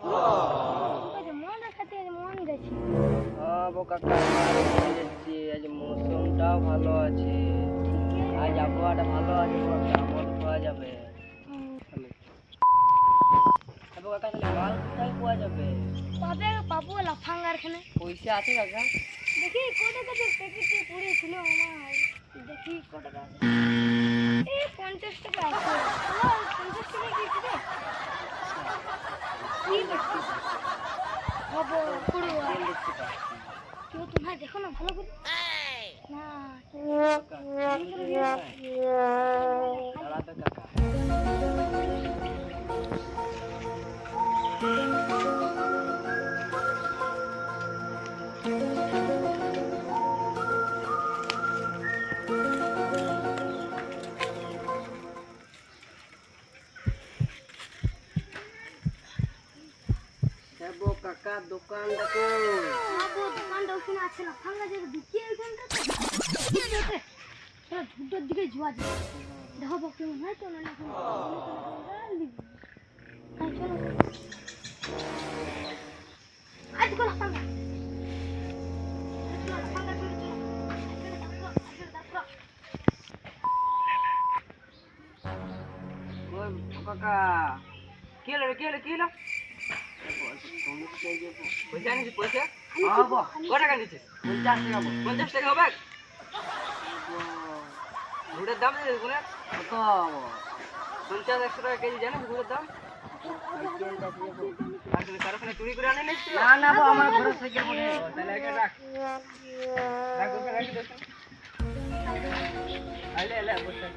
মন রাখাতে মন গেছে। কাকা যাচ্ছি, আজ মৌসুমটাও ভালো আছে, আজ আবহাওয়াটা ভালো আছে, মন পাওয়া যাবে। কাকা তাহলে মাল কোথায় পাওয়া যাবে? পাবো লাফাঙ্গার খানে। পয়সা আছে কাকা? দেখি কত টাকা প্যাকেটে পড়েছিল আমার, দেখি কত টাকা আছে। এই 50 টাকা আছে। 50 টাকা কি ছিল? কি দেখছি হবো পুরো কেউ তোমার দেখো না ভালো করে না কাকা দোকান দেখো। দোকানটা ওখানে আছে না ফাঙ্গা যে দিকে ওখানটা দুটোর দিকে যাওয়া যায়। দেখো কেউ নাই তো না এখন চলো আজ কোন ফাঙ্গা কাকা কি হলো পয়সা নিচ্ছিস? পয়সা কত টাকা নিচ্ছিস? 50 টাকা হবে। গুড়ের দাম কত? 50-100 টাকা কেজি জানিস গুড়ের দাম? কারখানে চুরি করে আনে নিচ্ছিস? না আমার ঘরের থেকে বলে তাহলে একে রাখ আইলে বসে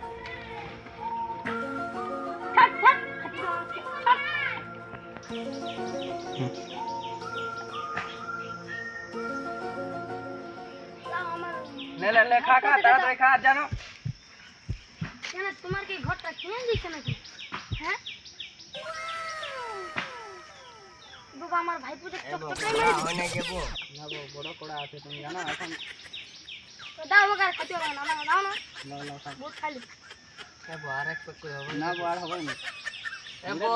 লে খা তাড়াতাড়ি খা জানো কেন তোমার কি ঘরটা কিনে দিচ্ছে নাকি? হ্যাঁ বাবা আমার ভাই পুজো চকচকাই মেরে হয় না গেবো না বড় কড়া আছে তুমি জানো এখন দাও বগার খাতে হবে না দাও না বহুত খালি আর এক পক্ষ হবে না আর হবে না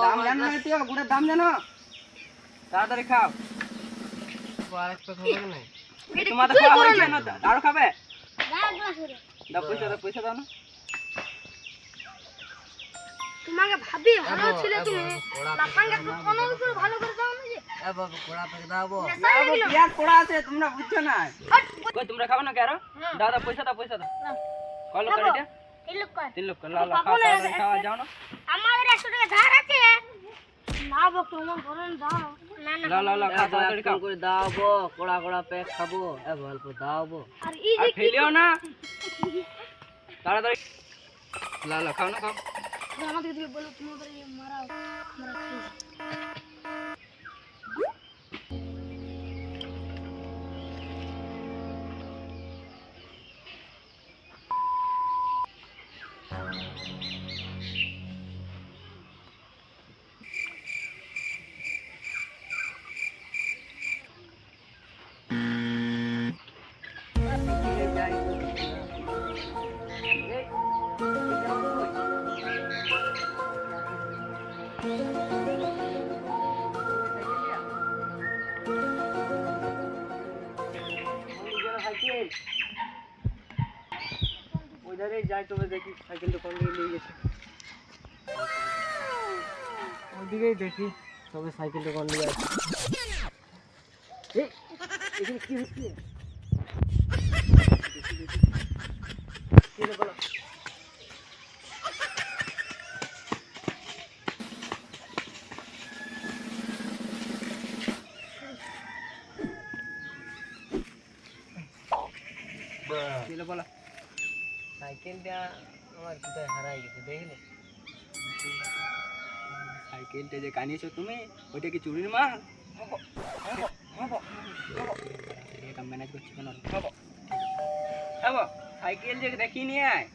দাম জানো না তুই গুড়ের দাম জানো তাড়াতাড়ি খাও আর এক পক্ষ হবে না তোমাদের খাওয়া হয়েছে না আরো খাবে দাও পয়সা দাও না তোমাকে ভাবি ভালো ছিল তুমি লাফাঙ্গা কোনো কিছু ভালো করে দাও না যে বাবা কোড়া পেকে দাও পিয়াজ কোড়া আছে তোমরা বুঝছো না কই তোমরা খাও না কেন দাদা পয়সা দাও কল করে এটা 3 লক্ষ খাওয়া যাও না আমাদের 100 টাকা ধার আছে না বক তোমার বলেন দাও না খাও তাড়াতাড়ি খাও করে দাও গো কোড়া পেক খাবো অল্প দাও গো আর ফেলিও না তাড়াতাড়ি খাও না খাও আমাদের দিকে বলো তোমাদের মারা ওইধারেই যাই তবে দেখি সাইকেলটা কোন দিকে নিয়ে গেছে ওইদিকেই দেখি তবে সাইকেলটা কোন দিকে আছে এখানে কি হচ্ছে বলো সাইকেলটা আমার কোথায় হারাই গেছে দেখলে সাইকেলটা যে কানিয়েছো তুমি ওইটা কি চুরির মাল? এটা ম্যানেজ করছি কেন সাইকেল যে দেখি নিয়ে আয়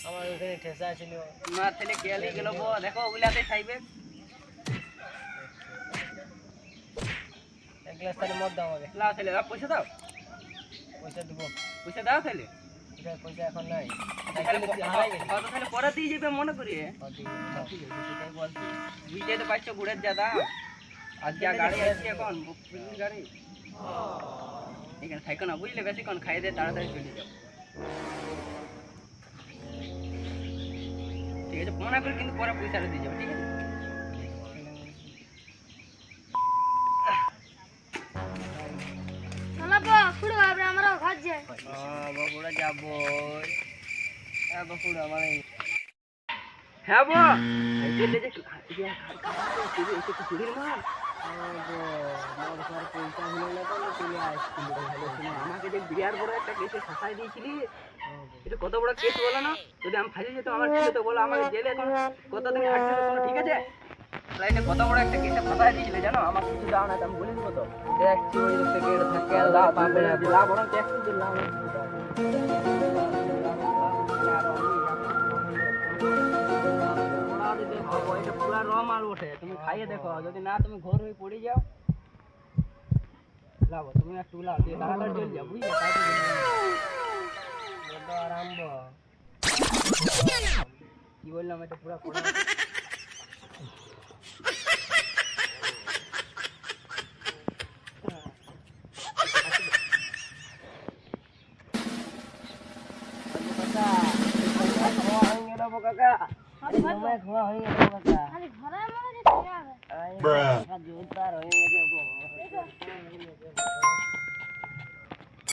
আমার ওখানে ঠেসা ছিল তোমার ছেলে কেয়ালি গেল দেখো ওগুলাতে খাইবে এক গ্লাস তাহলে মদ দাও আমাকে লাও ছেলে পয়সা দাও পয়সা দাও তাহলে পয়সা এখন নাই তাহলে পরে দিয়ে যাবে মনে করি বুঝতে তো পারছো গুড়ের যা দাম আর যা গাড়ি আছে এখন পুলিশ গাড়ি এখানে থাকো না বুঝলে, বেশিক্ষণ খাই দিয়ে তাড়াতাড়ি চলে যাও। ঠিক আছে, মনে করে কিন্তু পরে পয়সাটা দিয়ে যাবো, ঠিক আছে? খুড়ো আবার আমরাও ঘর যাই। বাবুরা যাবো। হ্যাঁ বাবুরা আমার হ্যাঁ বো চুরির মাল আমাকে যে বিরাট বড় একটা কেসে ফাঁসাই দিয়েছিলি, এটা কত বড় কেস বলো না? যদি আমি ফাঁসে যেতাম আমার ছিল তো বলো, আমাকে জেলে এখন কতদিন থাকতে হতো, ঠিক আছে? এটা কত বড় একটা কেসে ফাঁসাই দিয়েছিলে জানো, আমাকে কিছু দাও না, আমি বলে দিবো তো। ট্যাক্সি ওই থেকে থাকে লাভ পাবে না, লাভ বরং ট্যাক্সি দিলাম। এটা পুরা র মাল ওঠে, তুমি খাইয়ে দেখো, যদি না তুমি ঘর হয়ে পড়ে যাও লাভ, তুমি একটু লাভ দিয়ে তাড়াতাড়ি চলে যাও, বুঝলে? আরম্ভ কি বললাম, এটা পুরা করে কাকা ঘোরা হয়ে গেল কাকা, খালি ঘরে আমাকে যে ছেড়ে হবে। জোরদার হয়ে গেছে।